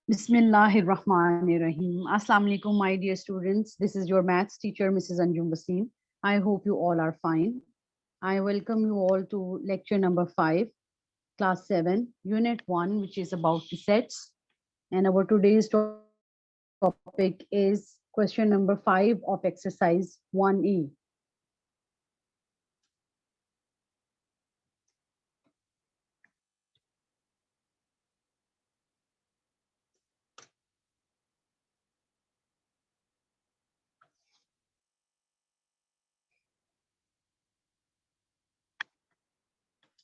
Bismillahirrahmanirrahim. Assalamu alaikum, my dear students. This is your maths teacher, Mrs. Anjum Basim. I hope you all are fine. I welcome you all to lecture number 5, class 7, unit 1, which is about the sets. And our today's topic is question number 5 of exercise 1E.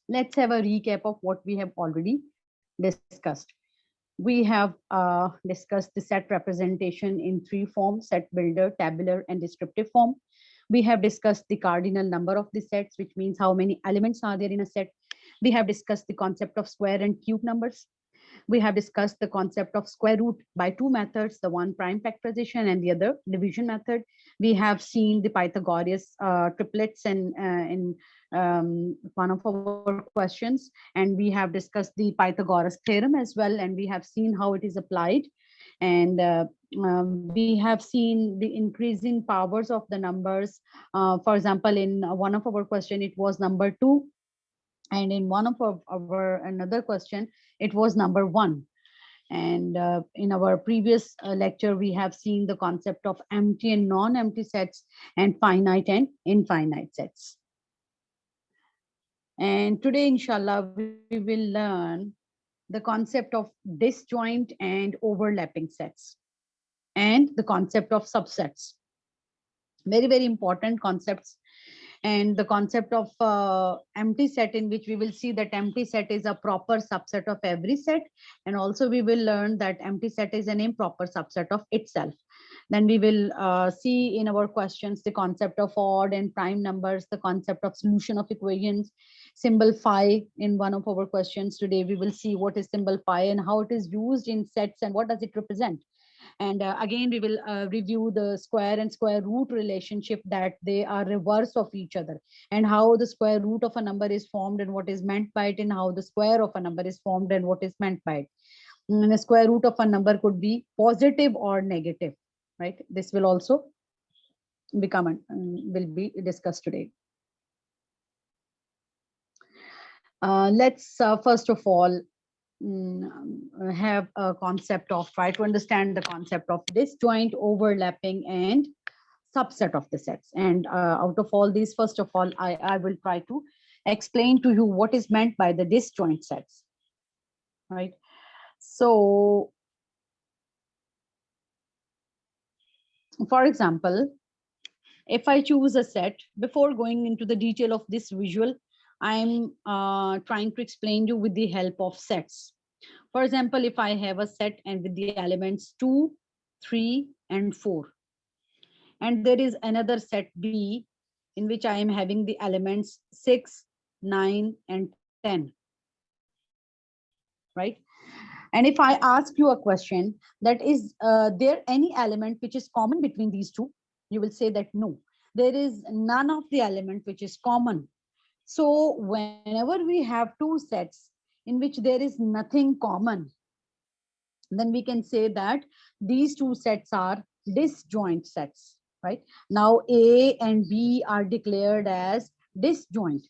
Let's have a recap of what we have already discussed. We have discussed the set representation in three forms: set builder, tabular, and descriptive form. We have discussed the cardinal number of the sets, which means how many elements are there in a set. We have discussed the concept of square and cube numbers. We have discussed the concept of square root by two methods, the one prime factorization and the other division method. We have seen the Pythagoras triplets and in one of our questions, and we have discussed the Pythagoras theorem as well, and we have seen how it is applied. And we have seen the increasing powers of the numbers. For example, in one of our question, it was number 2, and in one of our another question it was number 1. And in our previous lecture we have seen the concept of empty and non-empty sets and finite and infinite sets. And today inshallah we will learn the concept of disjoint and overlapping sets and the concept of subsets. Very important concepts. And the concept of empty set, in which we will see that empty set is a proper subset of every set, and also we will learn that empty set is an improper subset of itself. Then we will see in our questions the concept of odd and prime numbers, the concept of solution of equations, symbol phi. In one of our questions today we will see what is symbol phi and how it is used in sets and what does it represent. And again we will review the square and square root relationship, that they are reverse of each other, and how the square root of a number is formed and what is meant by it, and how the square of a number is formed and what is meant by it. And the square root of a number could be positive or negative, right? This will also will be discussed today. Let's first of all have a concept of, try to understand the concept of disjoint, overlapping, and subset of the sets. And out of all these, first of all, I will try to explain to you what is meant by the disjoint sets, right? So, for example, if I choose a set, before going into the detail of this visual, I'm trying to explain you with the help of sets. For example, if I have a set and with the elements 2, 3, and 4, and there is another set B in which I am having the elements 6, 9, and 10, right? And if I ask you a question that is there any element which is common between these two, you will say that no, there is none of the element which is common. So whenever we have two sets in which there is nothing common, then we can say that these two sets are disjoint sets, right? Now A and B are declared as disjoint.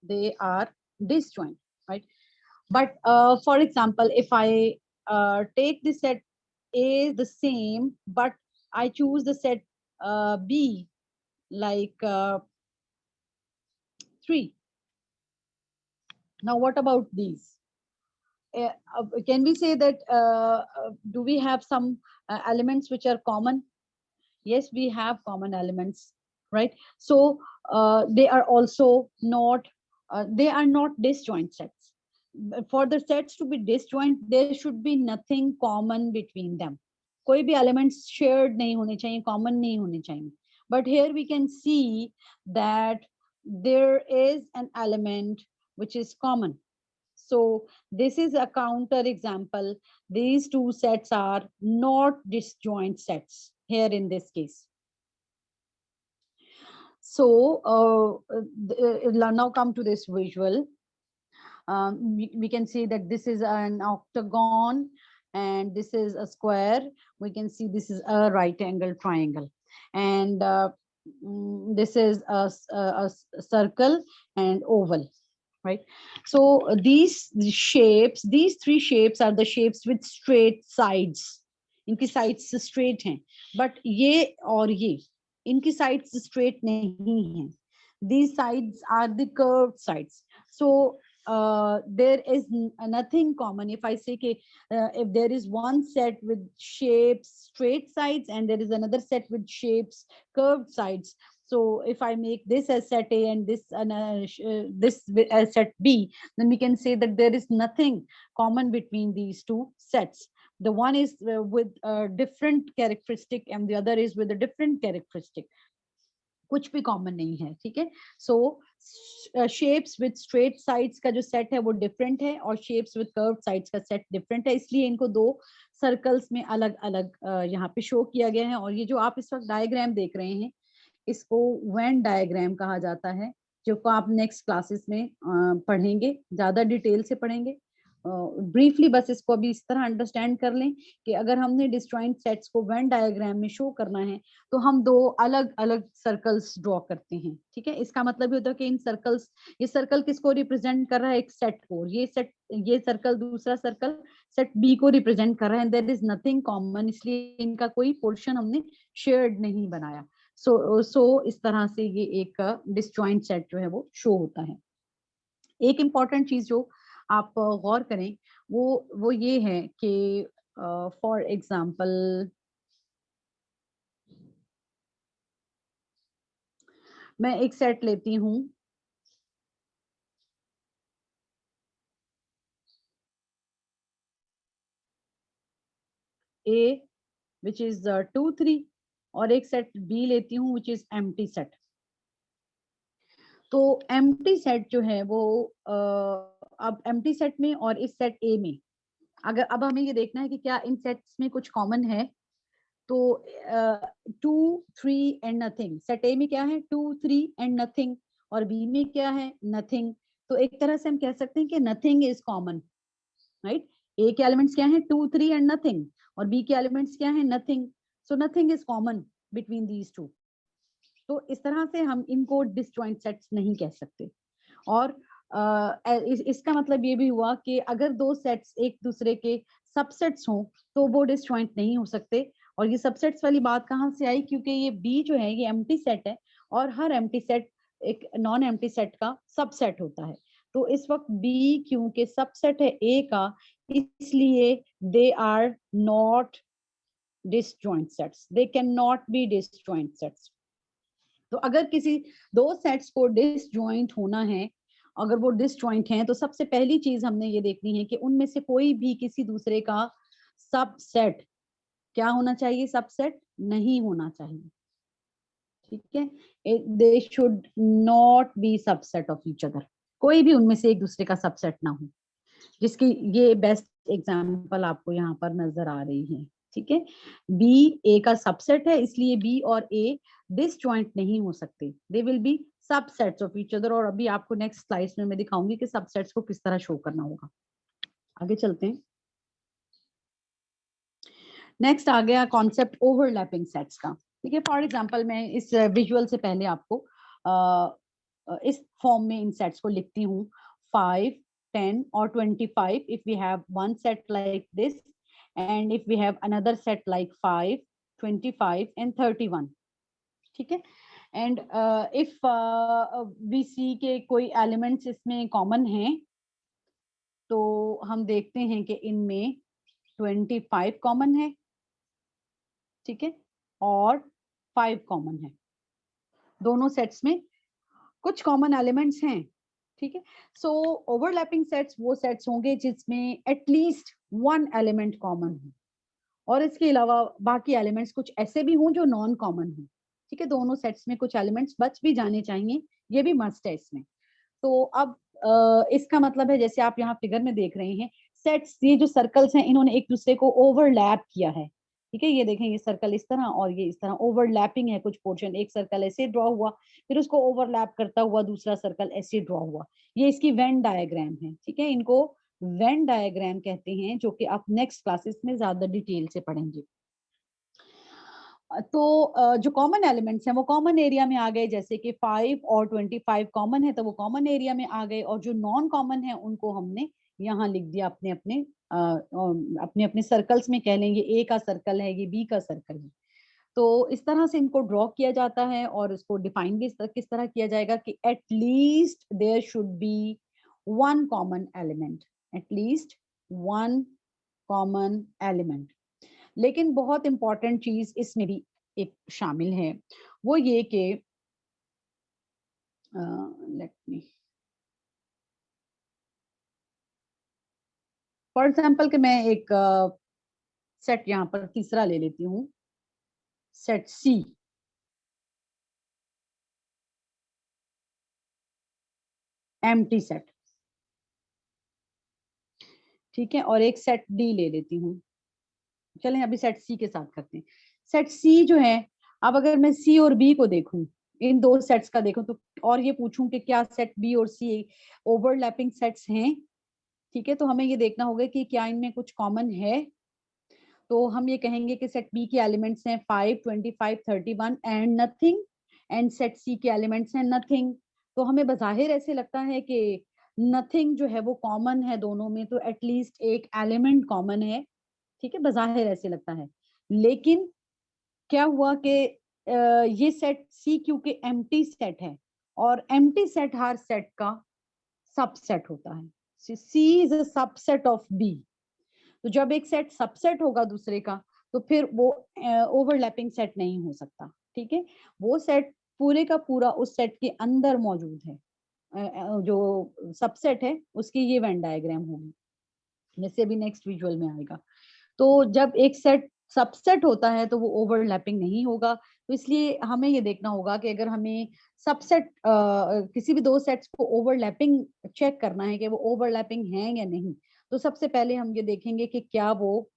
They are disjoint, right? But for example, if I take the set A the same, but I choose the set B like 3. Now what about these? Can we say that do we have some elements which are common? Yes, we have common elements, right? So they are also not they are not disjoint sets. For the sets to be disjoint, there should be nothing common between them. कोई भी elements shared नहीं होने चाहिए, common नहीं होने चाहिए. But here we can see that there is an element which is common. So this is a counter example. These two sets are not disjoint sets here in this case. So now come to this visual. We can see that this is an octagon and this is a square. We can see this is a right angle triangle, and this is a circle and oval, right? So these shapes, these three shapes are the shapes with straight sides. इनकी sides straight हैं, but ये और ये इनकी sides straight नहीं हैं. These sides are the curved sides. So there is nothing common. If I say if there is one set with shapes straight sides and there is another set with shapes curved sides, so if I make this as set A and this as set B, then we can say that there is nothing common between these two sets. The one is with a different characteristic and the other is with a different characteristic. कुछ भी common नहीं है, ठीक है. सो shapes with straight sides का जो set है वो डिफरेंट है और शेप्स विद कर्व्ड साइड्स का सेट डिफरेंट है, इसलिए इनको दो सर्कल्स में अलग अलग यहाँ पे शो किया गया है. और ये जो आप इस वक्त डायग्राम देख रहे हैं इसको वेन डायग्राम कहा जाता है, जो आप नेक्स्ट क्लासेस में पढ़ेंगे, ज्यादा डिटेल से पढ़ेंगे. ब्रीफली बस इसको अभी इस तरह अंडरस्टैंड कर लें कि अगर हमने डिस्जॉइंट सेट्स को वेन डायग्राम में शो करना है तो हम दो अलग अलग सर्कल्स ड्रॉ करते हैं, ठीक है. इसका मतलब ये होता है कि इन सर्कल्स, ये सर्कल किसको रिप्रेजेंट कर रहा है, एक सेट को. ये सर्कल दूसरा सर्कल सेट बी को रिप्रेजेंट कर रहा है. देयर इज नथिंग कॉमन, इसलिए इनका कोई पोर्शन हमने शेयर्ड नहीं बनाया. सो इस तरह से ये एक डिस्जॉइंट सेट जो है वो शो होता है. एक इम्पॉर्टेंट चीज जो आप गौर करें वो ये है कि फॉर एग्जाम्पल मैं एक सेट लेती हूं A which is 2 3 और एक सेट B लेती हूँ which is empty set. तो empty set जो है वो अब empty set में और इस सेट A में अगर अब हमें ये देखना है कि क्या इन सेट्स में कुछ कॉमन है, तो 2 3 एंड नथिंग. सेट A में क्या है 2 3 एंड नथिंग और B में क्या है नथिंग. तो एक तरह से हम कह सकते हैं कि nothing is common, right. A के एलिमेंट्स क्या हैं 2 3 एंड नथिंग और B के एलिमेंट्स क्या हैं nothing. So nothing is common between these two. तो इस तरह से हम इनको डिसजॉइंट सेट्स नहीं कह सकते. और इसका मतलब ये भी हुआ कि अगर दो सेट्स एक दूसरे के सबसेट्स हों तो वो डिसजॉइंट नहीं हो सकते. और ये सबसेट्स वाली बात कहाँ से आई, क्योंकि ये B जो है ये एम्प्टी सेट है और हर एम्प्टी सेट एक नॉन एम्प्टी सेट का सबसेट होता है. तो इस वक्त B क्योंकि सबसेट है A का, इसलिए they are not disjoint sets, they can not be disjoint sets. तो अगर किसी दो सेट्स को डिसजॉइंट होना है, अगर वो डिसजॉइंट हैं, तो सबसे पहली चीज हमने ये देखनी है कि उनमें से कोई भी किसी दूसरे का सबसेट क्या होना चाहिए, सबसेट नहीं होना चाहिए, ठीक है. They should not be subset of each other. कोई भी उनमें से एक दूसरे का सबसेट ना हो, जिसकी ये बेस्ट एग्जांपल आपको यहाँ पर नजर आ रही है, ठीक है. बी ए का सबसेट है, इसलिए बी और ए डिसजॉइंट नहीं हो सकते. They will be subsets of each other. और अभी आपको नेक्स्ट स्लाइड्स में मैं दिखाऊंगी कि सबसेट्स को किस तरह शो करना होगा. आगे चलते हैं. नेक्स्ट आ गया कॉन्सेप्ट ओवरलैपिंग सेट्स का, ठीक है. फॉर एग्जांपल मैं इस विजुअल से पहले आपको इस फॉर्म में इन सेट्स को लिखती हूँ. 5 10 or 25 if we have one set like this, and if we have another set like 5 25 and 31, ठीक है. and if we see के कोई elements इसमें common हैं, तो हम देखते हैं कि इनमें 25 common है, ठीक है, और 5 common है. दोनों सेट्स में कुछ कॉमन एलिमेंट्स हैं, ठीक है. सो ओवरलैपिंग सेट्स वो सेट्स होंगे जिसमें एटलीस्ट वन एलिमेंट कॉमन हो और इसके अलावा बाकी एलिमेंट्स कुछ ऐसे भी हों जो नॉन कॉमन हो, ठीक है. दोनों सेट्स में कुछ एलिमेंट्स बच भी जाने चाहिए, ये भी मस्ट है इसमें. तो अब इसका मतलब है जैसे आप यहाँ फिगर में देख रहे हैं, सेट्स ये जो सर्कल्स हैं इन्होंने एक दूसरे को ओवरलैप किया है, ठीक है. ये देखें ये सर्कल इस तरह और ये इस तरह ओवरलैपिंग है. कुछ पोर्शन एक सर्कल ऐसे ड्रॉ हुआ, फिर उसको ओवरलैप करता हुआ दूसरा सर्कल ऐसे ड्रॉ हुआ. ये इसकी वेन डायग्राम है, ठीक है. इनको वेन डायग्राम कहते हैं, जो कि आप नेक्स्ट क्लासेस में ज्यादा डिटेल से पढ़ेंगे। तो जो कॉमन एलिमेंट्स हैं वो कॉमन एरिया में आ गए, जैसे कि 5 और 25 कॉमन है तो वो कॉमन एरिया में आ गए, और जो नॉन कॉमन है उनको हमने यहाँ लिख दिया अपने अपने अपने अपने सर्कल्स में। कह लेंगे ए का सर्कल है, ये बी का सर्कल है। तो इस तरह से इनको ड्रॉ किया जाता है, और इसको डिफाइन भी किस तरह किया जाएगा कि at least there should be one common element, at least one common element. लेकिन बहुत इंपॉर्टेंट चीज इसमें भी एक शामिल है, वो ये कि लेट मी फॉर एग्जांपल कि मैं एक सेट यहाँ पर तीसरा ले लेती हूँ, सेट सी। एम्प्टी सेट, ठीक है, और एक सेट डी ले लेती हूँ। चलें अभी सेट सी के साथ करते हैं। सेट सी जो है, अब अगर मैं सी और बी को देखूं, इन दो सेट्स का देखूं तो, और ये पूछूं कि क्या सेट बी और सी ओवरलैपिंग सेट्स हैं, ठीक है, तो हमें ये देखना होगा कि क्या इनमें कुछ कॉमन है। तो हम ये कहेंगे कि सेट बी के एलिमेंट्स हैं 5, 25, 31 एंड नथिंग, एंड सेट सी के एलिमेंट्स हैं नथिंग। तो हमें बज़ाहिर ऐसे लगता है कि नथिंग जो है वो कॉमन है दोनों में, तो एटलीस्ट एक एलिमेंट कॉमन है, ठीक है, बज़ाहिर ऐसे लगता है। लेकिन क्या हुआ कि ये सेट सी क्योंकि एम्प्टी सेट है, और एम्प्टी सेट हर सेट का सबसेट होता है। C is a subset of B. तो जब एक सेट सबसेट होगा दूसरे का, तो फिर वो ओवरलैपिंग सेट नहीं हो सकता, ठीक है। वो सेट पूरे का पूरा उस सेट के अंदर मौजूद है। जो सबसेट है उसकी ये वेन डायग्राम होगी, जैसे अभी नेक्स्ट विजुअल में आएगा। तो जब एक सेट सबसेट होता है तो वो ओवरलैपिंग नहीं होगा। तो इसलिए हमें ये देखना होगा कि अगर हमें सबसेट किसी भी दो सेट्स को ओवरलैपिंग चेक करना है कि वो ओवरलैपिंग है या नहीं, तो सबसे पहले हम ये देखेंगे कि क्या वो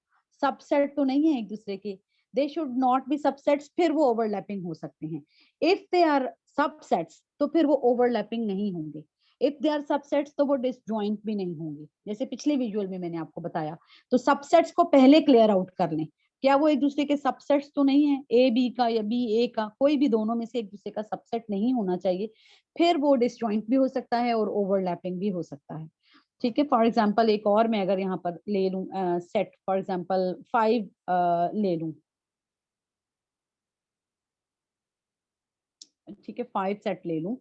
सबसेट तो नहीं है एक दूसरे के। They should not be subsets, फिर वो ओवरलैपिंग हो सकते हैं। इफ दे आर सबसेट्स तो फिर वो ओवरलैपिंग नहीं होंगे। इफ दे आर सबसेट्स तो वो डिसजॉइंट भी नहीं होंगे, जैसे पिछले विजुअल में मैंने आपको बताया। तो सबसेट्स को पहले क्लियर आउट कर लें, क्या वो एक दूसरे के सबसेट्स तो नहीं है, ए बी का या बी ए का, कोई भी दोनों में से एक दूसरे का सबसेट नहीं होना चाहिए। फिर वो डिसजॉइंट भी हो सकता है और ओवरलैपिंग भी हो सकता है, ठीक है। फॉर एग्जांपल एक और मैं अगर यहाँ पर ले लूं सेट, फॉर एग्जांपल 5 ले लूं, ठीक है, 5 सेट ले लूं,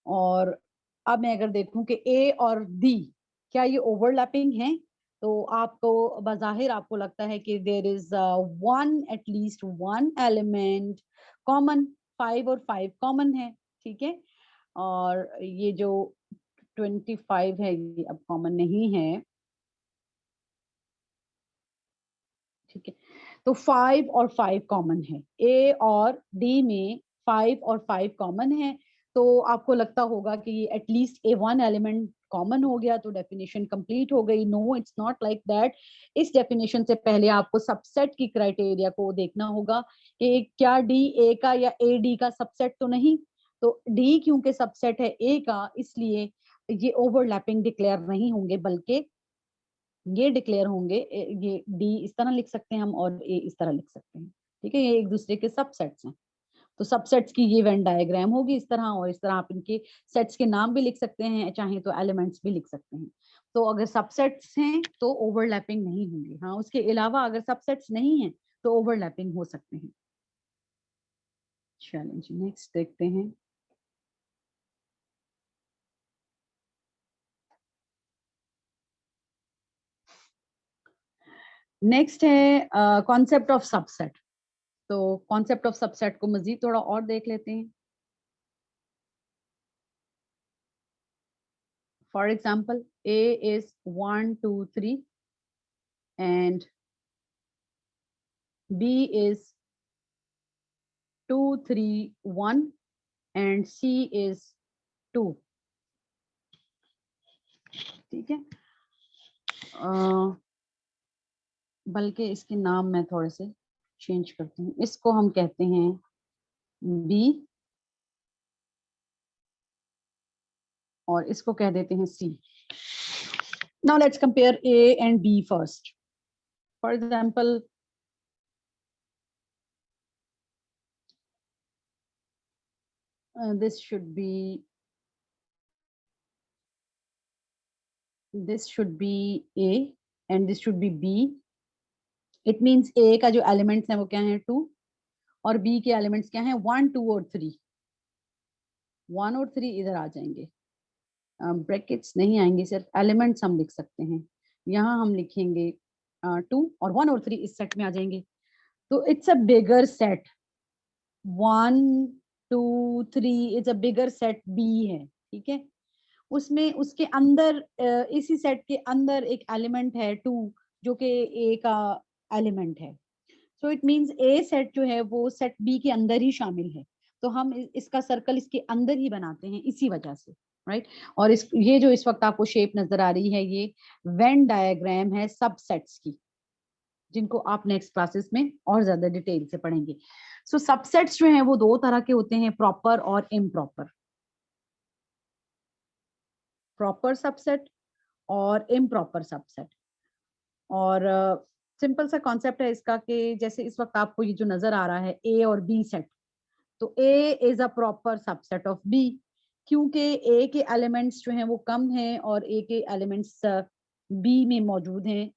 और अब मैं अगर देखूं कि ए और डी क्या ये ओवरलैपिंग है, तो आपको बज़ाहिर आपको लगता है कि there is one, at least one element common. 5 और 5 कॉमन है, ठीक है, और ये जो 25 है ये अब कॉमन नहीं है, ठीक है। तो 5 और 5 कॉमन है, ए और डी में 5 और 5 कॉमन है। तो आपको लगता होगा कि at least a one element common हो गया तो डेफिनेशन कंप्लीट हो गई। No, it's not like that. इस डेफिनेशन से पहले आपको सबसेट की क्राइटेरिया को देखना होगा कि क्या डी ए का या ए डी का सबसेट तो नहीं। तो डी क्योंकि सबसेट है ए का, इसलिए ये ओवरलैपिंग डिक्लेयर नहीं होंगे, बल्कि ये डिक्लेयर होंगे। ये डी इस तरह लिख सकते हैं हम, और ए इस तरह लिख सकते हैं, ठीक है। ये एक दूसरे के सबसेट्स हैं। तो सबसेट्स की ये वेन डायग्राम होगी इस तरह, और इस तरह आप इनके सेट्स के नाम भी लिख सकते हैं, चाहे तो एलिमेंट्स भी लिख सकते हैं। तो अगर सबसेट्स हैं तो ओवरलैपिंग नहीं होंगे, हाँ उसके अलावा अगर सबसेट्स नहीं है तो ओवरलैपिंग हो सकते हैं। चलिए जी नेक्स्ट देखते हैं। नेक्स्ट है कॉन्सेप्ट ऑफ सबसेट। तो कॉन्सेप्ट ऑफ सबसेट को मजीद थोड़ा और देख लेते हैं। For example, A is 1, 2, 3, and B is 2, 3, 1, and C is 2, ठीक है। बल्कि इसके नाम मैं थोड़े से चेंज करती हूँ, इसको हम कहते हैं B और इसको कह देते हैं C। Now let's compare A and B first. For example, this should be A and this should be B. It means A का जो elements हैं वो क्या हैं 2 और B के elements क्या हैं 1, 2 और 3. 1 और 3 इधर आ जाएंगे, ब्रैकेट्स नहीं आएंगे, सिर्फ एलिमेंट्स हम लिख सकते हैं. यहाँ हम लिखेंगे 2 और 1 और 3 इस सेट में आ जाएंगे. तो it's a bigger set. 1, 2, 3 it's a bigger set B है. ठीक है, उसमें उसके अंदर इसी सेट के अंदर एक एलिमेंट है 2 जो कि A का एलिमेंट है. So it means A set जो है वो सेट B के अंदर ही शामिल है. तो हम इसका सर्कल इसके अंदर ही बनाते हैं इसी वजह से, राइट. और ये जो इस वक्त आपको शेप नजर आ रही है ये वेन डायग्राम है सबसेट्स की, जिनको आप नेक्स्ट क्लासेस में और ज्यादा डिटेल से पढ़ेंगे. सो सबसेट्स जो हैं वो दो तरह के होते हैं, प्रॉपर और इम्प्रॉपर. प्रॉपर सबसेट और इम्प्रॉपर सबसेट. और सिंपल सा कॉन्सेप्ट है इसका कि जैसे इस वक्त आपको ये जो नजर आ रहा है A और B सेट, तो A is a proper subset of B, क्योंकि A के एलिमेंट्स जो हैं वो कम हैं और A के एलिमेंट्स B में मौजूद हैं.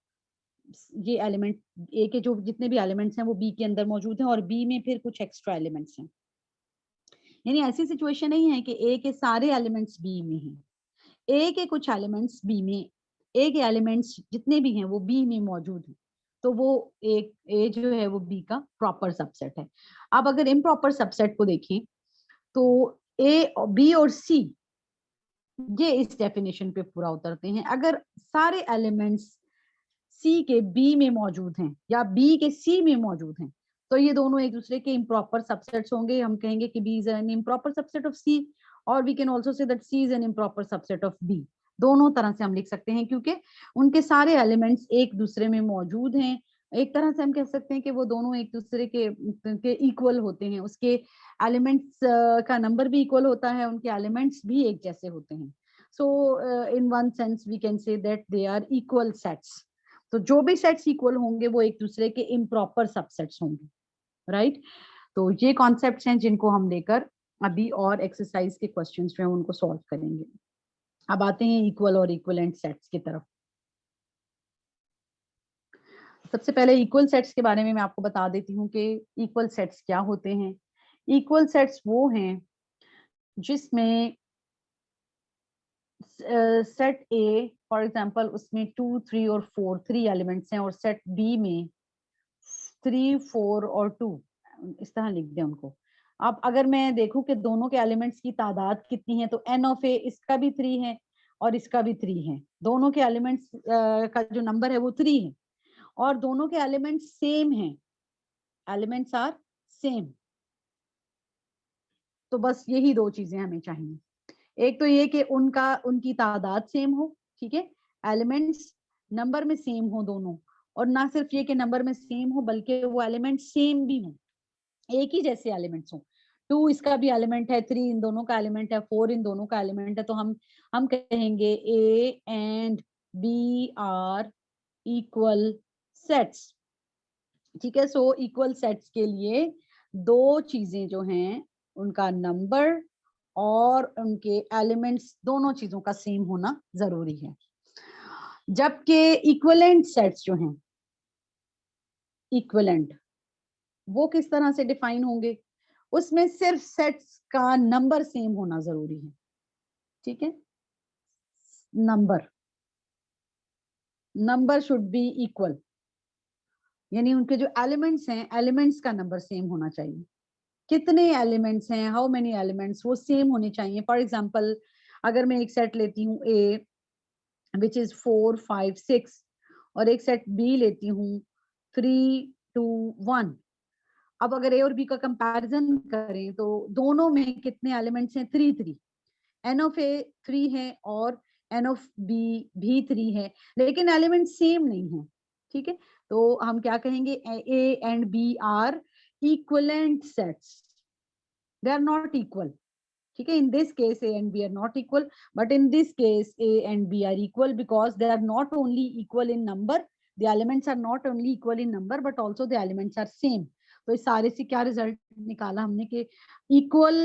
ये एलिमेंट A के जो जितने भी एलिमेंट्स हैं वो B के अंदर मौजूद हैं और B में फिर कुछ एक्स्ट्रा एलिमेंट्स हैं. यानी ऐसी सिचुएशन नहीं है कि A के सारे एलिमेंट्स B में हैं. A के कुछ एलिमेंट्स B में, A के एलिमेंट्स जितने भी हैं वो B में मौजूद हैं. तो वो एक A जो है वो B का प्रॉपर सबसेट है. अब अगर इम्प्रॉपर सबसेट को देखें तो A, B और C ये इस डेफिनेशन पे पूरा उतरते हैं. अगर सारे एलिमेंट्स C के B में मौजूद हैं या B के C में मौजूद हैं तो ये दोनों एक दूसरे के इम्प्रॉपर सबसेट्स होंगे. हम कहेंगे कि B is an improper subset of C और we can also say that C is an improper subset of B. दोनों तरह से हम लिख सकते हैं क्योंकि उनके सारे एलिमेंट्स एक दूसरे में मौजूद हैं. एक तरह से हम कह सकते हैं कि वो दोनों एक दूसरे के इक्वल होते हैं. उसके एलिमेंट्स का नंबर भी इक्वल होता है, उनके एलिमेंट्स भी एक जैसे होते हैं. So in one sense we can say that they are equal sets. तो जो भी सेट्स इक्वल होंगे वो एक दूसरे के इम्प्रॉपर सबसेट्स होंगे, राइट. तो ये कॉन्सेप्ट्स हैं जिनको हम लेकर अभी और एक्सरसाइज के क्वेश्चंस जो हैं उनको सॉल्व करेंगे. अब आते हैं इक्वल और इक्वलेंट सेट्स की तरफ. सबसे पहले इक्वल सेट्स के बारे में मैं आपको बता देती हूँ कि इक्वल सेट्स क्या होते हैं. इक्वल सेट्स वो हैं जिसमें सेट ए फॉर एग्जांपल उसमें 2, 3 और 4 3 एलिमेंट्स हैं और सेट बी में 3, 4 और 2 इस तरह लिख दें उनको. अब अगर मैं देखूं कि दोनों के एलिमेंट्स की तादाद कितनी है तो एन ऑफ ए इसका भी 3 है और इसका भी 3 है. दोनों के एलिमेंट्स का जो नंबर है वो 3 है और दोनों के एलिमेंट्स सेम हैं. Elements are same. तो बस यही दो चीजें हमें चाहिए. एक तो ये कि उनकी तादाद सेम हो, ठीक है, एलिमेंट्स नंबर में सेम हो दोनों, और ना सिर्फ ये कि नंबर में सेम हो बल्कि वो एलिमेंट सेम भी हो, एक ही जैसे एलिमेंट्स हो. 2 इसका भी एलिमेंट है, 3 इन दोनों का एलिमेंट है, 4 इन दोनों का एलिमेंट है. तो हम कहेंगे A and B are equal sets. ठीक है. सो इक्वल सेट्स के लिए दो चीजें जो हैं उनका नंबर और उनके एलिमेंट्स दोनों चीजों का सेम होना जरूरी है. जबकि इक्विवेलेंट सेट्स जो हैं, इक्विवेलेंट वो किस तरह से डिफाइन होंगे, उसमें सिर्फ सेट्स का नंबर सेम होना जरूरी है. ठीक है, नंबर शुड बी इक्वल, यानी उनके जो एलिमेंट्स हैं एलिमेंट्स का नंबर सेम होना चाहिए. कितने एलिमेंट्स हैं, हाउ मेनी एलिमेंट्स, वो सेम होने चाहिए. फॉर एग्जांपल अगर मैं एक सेट लेती हूँ ए विच इज 4, 5, 6 और एक सेट बी लेती हूँ 3, 2, 1. अब अगर ए और बी का कंपैरिजन करें तो दोनों में कितने एलिमेंट्स हैं, 3 3. एन ऑफ ए 3 है और एन ऑफ बी भी 3 है, लेकिन एलिमेंट सेम नहीं है. ठीक है, तो हम क्या कहेंगे, A and B are equivalent sets, they are not equal. ठीक है. In this case A and B are not equal, but in this case A and B are equal because they are not only equal in number, the elements are not only equal in number but also the elements are same. तो इस सारे से क्या result निकाला हमने कि equal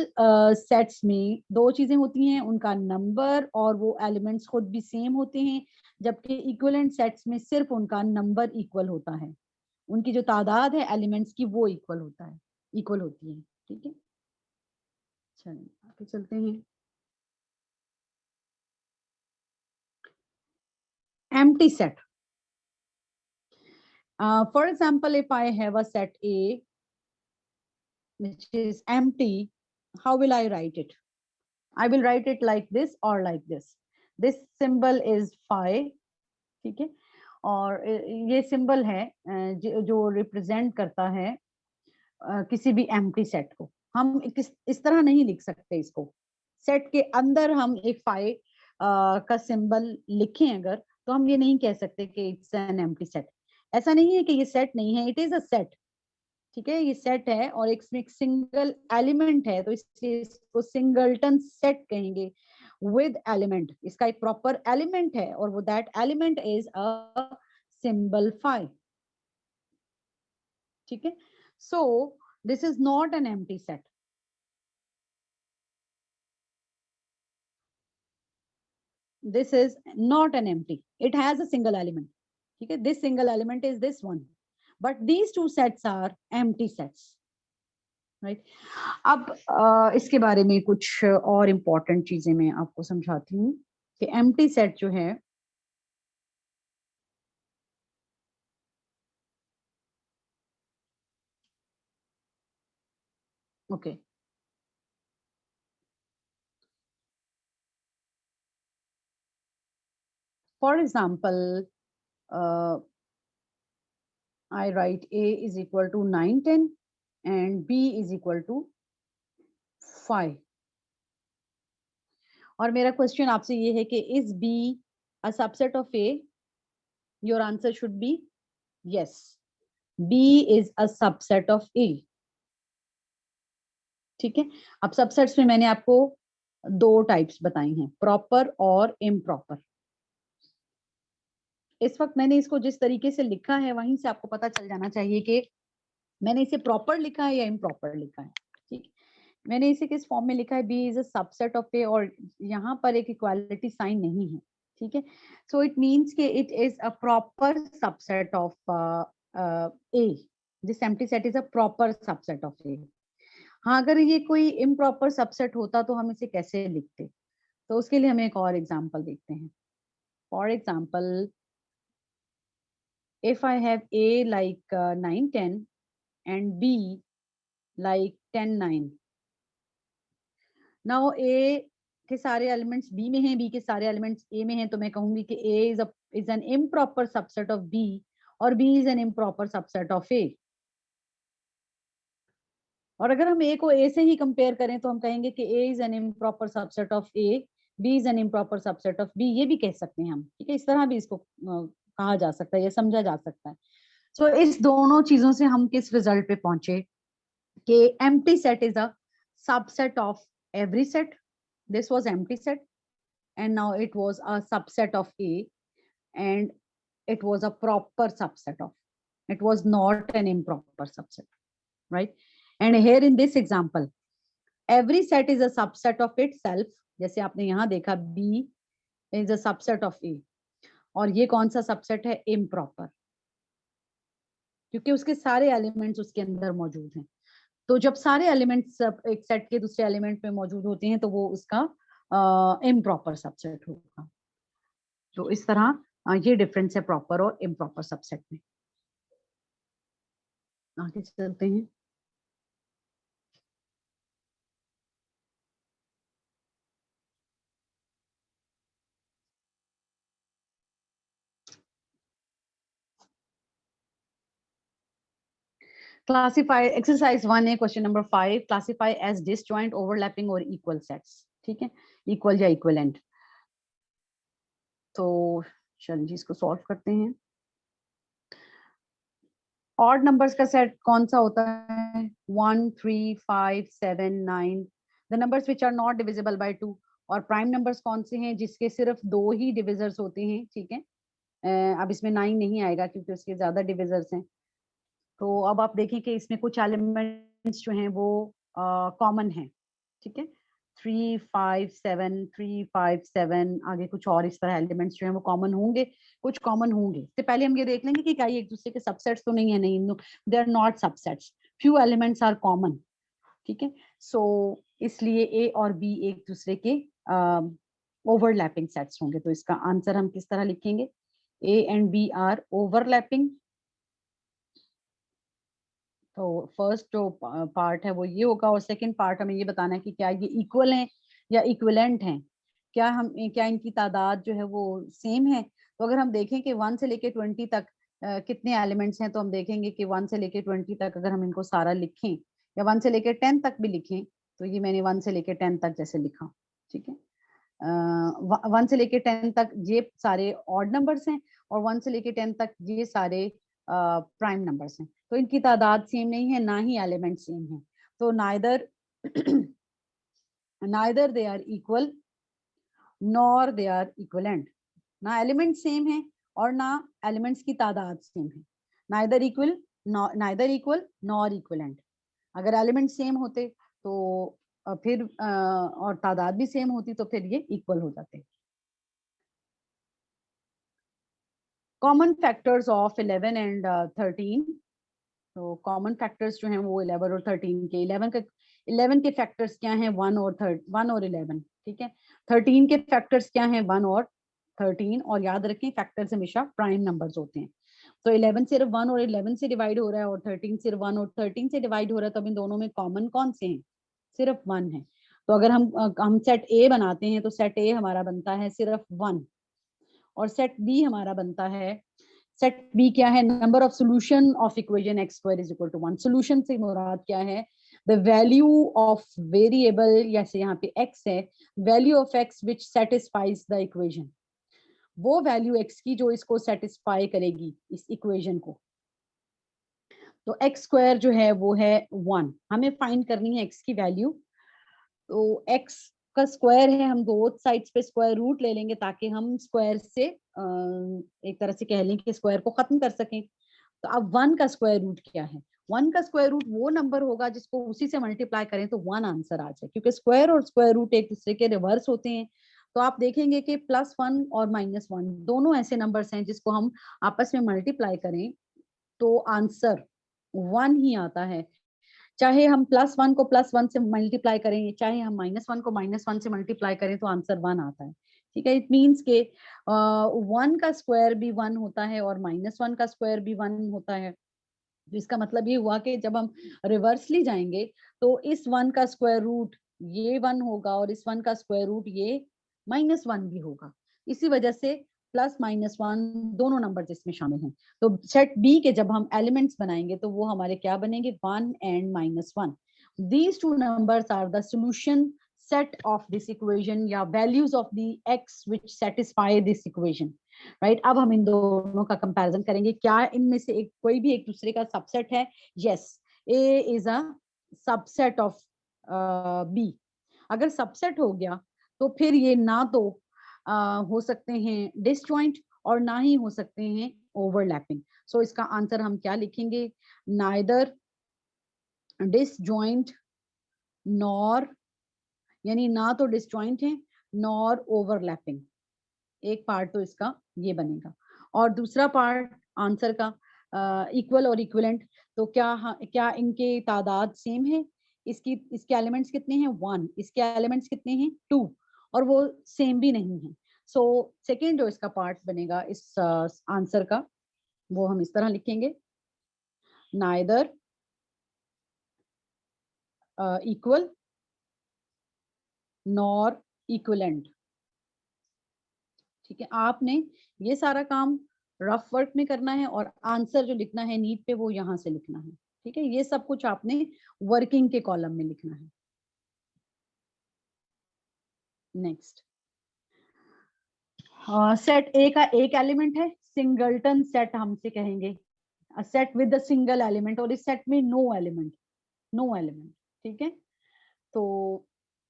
sets में दो चीजें होती हैं, उनका नंबर और वो एलिमेंट्स खुद भी सेम होते हैं, जबकि इक्विवेलेंट सेट्स में सिर्फ उनका नंबर इक्वल होता है, उनकी जो तादाद है एलिमेंट्स की वो इक्वल होता है, इक्वल होती है. ठीक है, चलिए आगे चलते हैं. Empty set. For example, if I have a set A which is empty, how will I write it? I will write it like this or like this. This symbol is phi, ठीक है, और ये symbol है जो represent करता है किसी भी एम्प्टी सेट को. हम इस तरह नहीं लिख सकते इसको. सेट के अंदर हम एक फाई का सिंबल लिखें अगर, तो हम ये नहीं कह सकते कि इट्स एन एम्प्टी सेट. ऐसा नहीं है कि ये सेट नहीं है, इट इज अ सेट. ठीक है, ये सेट है और इसमें एक सिंगल एलिमेंट है, तो इसलिए इसको सिंगलटन सेट कहेंगे विद एलिमेंट. इसका एक प्रॉपर एलिमेंट है और वो that element is a symbol phi. ठीक है, so this is not an empty set. This is not an empty, it has a single element. ठीक है, this single element is this one, but these two sets are empty sets, right? अब इसके बारे में कुछ और important चीजें मैं आपको समझाती हूँ कि empty set जो है okay. For example, I write A is equal to 9, 10 and B is equal to 5. और मेरा क्वेश्चन आपसे ये है कि is B a subset of A? Your answer should be yes. B is a subset of A. ठीक है, अब subsets में मैंने आपको दो टाइप्स बताई हैं, प्रॉपर और इम्प्रॉपर. इस वक्त मैंने इसको जिस तरीके से लिखा है वहीं से आपको पता चल जाना चाहिए कि मैंने इसे प्रॉपर लिखा है या इम्प्रॉपर लिखा है. ठीक, मैंने इसे किस फॉर्म में लिखा है, B is a subset of A, और यहाँ पर एक इक्वालिटी साइन नहीं है. ठीक है, सो इट मीन्स कि it is a proper subset of A. This empty set is a proper subset of A. हाँ, अगर ये कोई इम्प्रॉपर सबसेट होता तो हम इसे कैसे लिखते, तो उसके लिए हम एक और एग्जांपल देखते हैं. For example, if I have A like 9, 10 and B like 10, 9. Now A के सारे एलिमेंट्स B में हैं, B के सारे एलिमेंट्स A में हैं, तो मैं कहूंगी कि A is an improper subset of B और B is an improper subset of A. और अगर हम A को A से ही कंपेयर करें तो हम कहेंगे कि A is an improper subset of A, B is an improper subset of B. ये भी कह सकते हैं हम. ठीक है, इस तरह भी इसको कहा जा सकता है या समझा जा सकता है. So इस दोनों चीजों से हम किस रिजल्ट पे पहुंचे कि empty set is a subset of every set. This was empty set and now it was a subset of A and it was a proper subset of. It was not an improper subset, right? And here in this example, every set is a subset of itself. जैसे आपने यहाँ देखा B is a subset of A और ये कौन सा subset है, improper, क्योंकि उसके सारे एलिमेंट्स उसके अंदर मौजूद हैं. तो जब सारे एलिमेंट्स एक सेट के दूसरे एलिमेंट में मौजूद होते हैं तो वो उसका इम्प्रॉपर सबसेट होगा. तो इस तरह ये डिफरेंस है प्रॉपर और इम्प्रॉपर सबसेट में. आगे चलते हैं. Classify exercise 1A question number 5, classify as disjoint, overlapping और इक्वल सेट्स. ठीक है, इक्वल या इक्विवेलेंट. तो चलिए इसको सॉल्व करते हैं. ऑड नंबर्स का सेट कौन सा होता है, 1, 3, 5, 7, 9. The numbers which are not divisible by 2, और प्राइम नंबर्स कौन से हैं जिसके सिर्फ 2 ही डिविजर्स होते हैं, ठीक है। अब इसमें 9 नहीं आएगा क्योंकि उसके ज्यादा डिविजर्स हैं। तो अब आप देखें कि इसमें कुछ एलिमेंट्स जो हैं वो कॉमन हैं, ठीक है। 3 5 7 3 5 7 आगे कुछ और इस तरह एलिमेंट्स जो हैं वो कॉमन होंगे, कुछ कॉमन होंगे। इससे पहले हम ये देख लेंगे कि क्या ये एक दूसरे के सबसेट्स तो नहीं है, नहीं, they are not subsets, few elements are common, ठीक है। सो इसलिए ए और बी एक दूसरे के ओवरलैपिंग सेट्स होंगे। तो इसका आंसर हम किस तरह लिखेंगे, A and B are overlapping. तो फर्स्ट जो पार्ट है वो ये होगा, और सेकंड पार्ट हमें ये बताना है कि क्या ये इक्वल हैं या इक्विवेलेंट हैं, क्या इनकी तादाद जो है वो सेम है। तो अगर हम देखें कि 1 से लेके 20 तक कितने एलिमेंट्स हैं, तो हम देखेंगे कि 1 से लेके 20 तक अगर हम इनको सारा लिखें या 1 से लेके 10 तक भी लिखें, तो ये मैंने 1 से लेके 10 तक जैसे लिखा, ठीक है। 1 से लेके 10 तक ये सारे ऑड नंबर्स हैं, और 1 से लेके 10 तक ये सारे प्राइम नंबर्स हैं। तो इनकी तादाद सेम नहीं है, ना ही एलिमेंट सेम है। तो neither neither they are equal nor they are equivalent. ना एलिमेंट सेम है और ना एलिमेंट्स की तादाद सेम है। Neither equal nor equivalent. अगर एलिमेंट सेम होते तो फिर और तादाद भी सेम होती तो फिर ये इक्वल हो जाते। Common factors of 11 and 13। तो कॉमन फैक्टर्स जो हैं वो 11 और 13 के, 11 के फैक्टर्स क्या हैं, 1 और 11, ठीक है। 13 के फैक्टर्स क्या हैं, 1 और 13, और याद रखें फैक्टर्स हमेशा प्राइम नंबर्स होते हैं। तो 11 सिर्फ 1 और 11 से डिवाइड हो रहा है, और 13 सिर्फ 1 और 13 से डिवाइड हो रहा है, तो अब इन दोनों में कॉमन कौन से हैं, सिर्फ 1 है। तो अगर हम सेट ए बनाते हैं तो सेट ए हमारा बनता है सिर्फ 1, और सेट बी हमारा बनता है, सेट बी क्या है, number of solution of equation x square is equal to 1। Solution से मुराद क्या है, द वैल्यू ऑफ वेरिएबल, जैसे यहाँ पे एक्स है, value of x which satisfies the equation, वो वैल्यू एक्स की जो इसको सेटिस्फाई करेगी इस इक्वेशन को। तो एक्स स्क्वायर जो है वो है 1, हमें फाइंड करनी है एक्स की वैल्यू। तो एक्स का स्क्वायर है, हम दो साइड्स पे स्क्वायर रूट ले लेंगे ताकि हम स्क्वायर से एक तरह से कह लें कि स्क्वायर को खत्म कर सकें। तो अब 1 का स्क्वायर रूट क्या है, 1 का स्क्वायर रूट वो नंबर होगा जिसको उसी से मल्टीप्लाई करें तो 1 आंसर आ जाए, क्योंकि स्क्वायर और स्क्वायर रूट एक दूसरे के रिवर्स होते हैं। तो आप देखेंगे कि +1 और -1 दोनों ऐसे नंबर्स हैं जिसको हम आपस में मल्टीप्लाई करें तो आंसर 1 ही आता है। चाहे हम +1 को +1 से मल्टीप्लाई करें, चाहे हम -1 को -1 से मल्टीप्लाई करें, तो आंसर 1 आता है, ठीक है। इट मीन्स के 1 का स्क्वायर भी 1 होता है और -1 का स्क्वायर भी 1 होता है। तो इसका मतलब ये हुआ कि जब हम रिवर्सली जाएंगे तो इस 1 का स्क्वायर रूट ये 1 होगा, और इस 1 का स्क्वायर रूट ये -1 भी होगा। इसी वजह से +-1 दोनों नंबर इसमें शामिल हैं। तो सेट बी के जब हम एलिमेंट्स बनाएंगे तो वो हमारे क्या बनेंगे, 1 and -1। These two numbers are the solution set of this equation या values of the x which satisfy this equation, right? अब हम इन दोनों का कंपैरिजन करेंगे, क्या इनमें से एक कोई भी एक दूसरे का सबसेट है। yes, a is a subset of b। अगर सबसेट हो गया तो फिर ये ना तो हो सकते हैं डिसजॉइंट और ना ही हो सकते हैं ओवरलैपिंग। सो इसका आंसर हम क्या लिखेंगे, नाइदर डिसजॉइंट नॉर, यानी ना तो डिसजॉइंट है नॉर ओवरलैपिंग। एक पार्ट तो इसका ये बनेगा, और दूसरा पार्ट आंसर का इक्वल और इक्विवेलेंट। तो क्या इनके तादाद सेम है, इसके एलिमेंट्स कितने हैं 1, इसके एलिमेंट्स कितने हैं 2, और वो सेम भी नहीं है। सो सेकेंड जो इसका पार्ट बनेगा इस आंसर का, वो हम इस तरह लिखेंगे, नाइदर इक्वल नॉर इक्विवेलेंट। ठीक है, आपने ये सारा काम रफ वर्क में करना है, और आंसर जो लिखना है नीट पे वो यहाँ से लिखना है, ठीक है। ये सब कुछ आपने वर्किंग के कॉलम में लिखना है। नेक्स्ट, सेट ए का एक एलिमेंट है, सिंगलटन सेट हमसे कहेंगे, set with the single element, और इस सेट में नो एलिमेंट, ठीक है। तो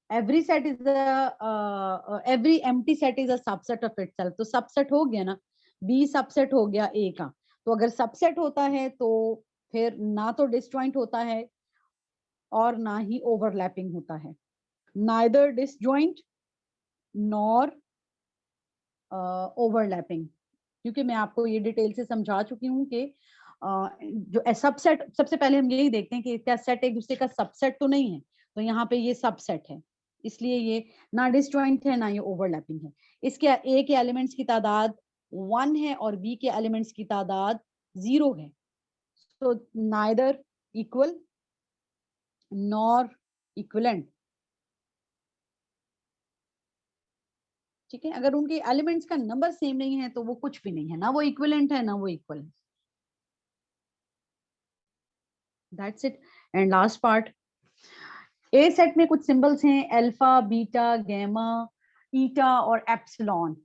every set is a every empty set is a subset of itself. तो सबसेट हो गया ना, B सबसेट हो गया A का. तो अगर सबसेट होता है तो फिर ना तो डिसजॉइंट होता है और ना ही ओवरलैपिंग होता है. Neither disjoint nor ओवरलैपिंग, क्योंकि मैं आपको ये डिटेल से समझा चुकी हूँ कि जो सबसेट, सबसे पहले हम यही देखते हैं कि क्या सेट एक दूसरे का सबसेट तो नहीं है. तो यहाँ पे ये सबसेट है, इसलिए ये ना डिसजॉइंट है ना ये ओवरलैपिंग है. इसके ए के एलिमेंट्स की तादाद 1 है और बी के एलिमेंट्स की तादाद 0 है. तो नाइदर इक्वल नॉर इक्विवेलेंट. ठीक है, अगर उनके एलिमेंट्स का नंबर सेम नहीं है तो वो कुछ भी नहीं है, ना वो इक्विवेलेंट है ना वो इक्वल है. That's it. And last part, A set में कुछ सिंबल्स हैं, अल्फा, बीटा, गैमा, ईटा और एप्सिलॉन.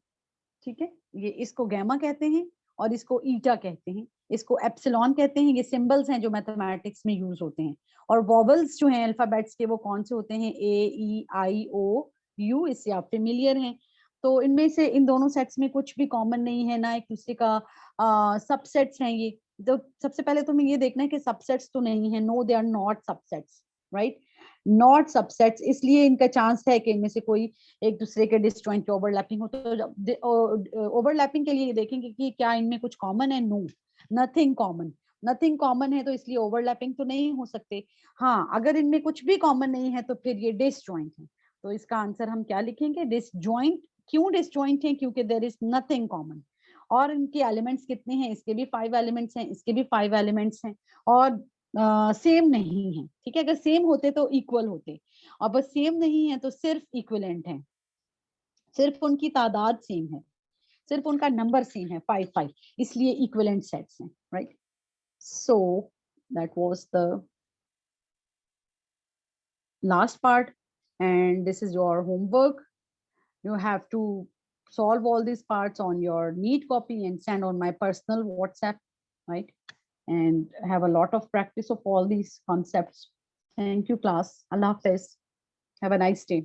ठीक है, ये इसको गैमा कहते हैं और इसको ईटा कहते हैं, इसको एप्सिलॉन कहते हैं. ये सिंबल्स हैं जो मैथमेटिक्स में यूज होते हैं. और वॉवल्स जो हैं अल्फाबेट्स के वो कौन से होते हैं? ए, ई, आई, ओ, यू. इससे आप फेमिलियर हैं. तो इनमें से इन दोनों सेट्स में कुछ भी कॉमन नहीं है, ना एक दूसरे का सबसेट्स हैं ये. तो सबसे पहले तुम्हें ये देखना है कि सबसेट्स तो नहीं है. No, they are not subsets, right? Not subsets. इसलिए इनका चांस है कि इनमें से कोई एक दूसरे के डिसजॉइंट की ओवरलैपिंग हो. तो ओवरलैपिंग के लिए ये देखेंगे कि क्या इनमें कुछ कॉमन है. No, nothing common. Nothing common है तो इसलिए ओवरलैपिंग तो नहीं हो सकते. हाँ, अगर इनमें कुछ भी कॉमन नहीं है तो फिर ये डिसजॉइंट है. तो इसका आंसर हम क्या लिखेंगे? डिसजॉइंट. क्यों डिसजॉइंट है? क्योंकि देयर इज नथिंग कॉमन. और इनके एलिमेंट्स कितने हैं? इसके भी 5 एलिमेंट्स हैं, इसके भी 5 एलिमेंट्स हैं और सेम नहीं है. ठीक है, अगर सेम होते तो इक्वल होते, और बस सेम नहीं है तो सिर्फ इक्विवेलेंट है. सिर्फ उनकी तादाद सेम है, सिर्फ उनका नंबर सेम है, 5 5, इसलिए इक्विवेलेंट सेट्स हैं, right? So that was the last part and this is your homework. You have to solve all these parts on your neat copy and send on my personal WhatsApp, right? And have a lot of practice of all these concepts. Thank you, class. Allah Hafiz. Have a nice day.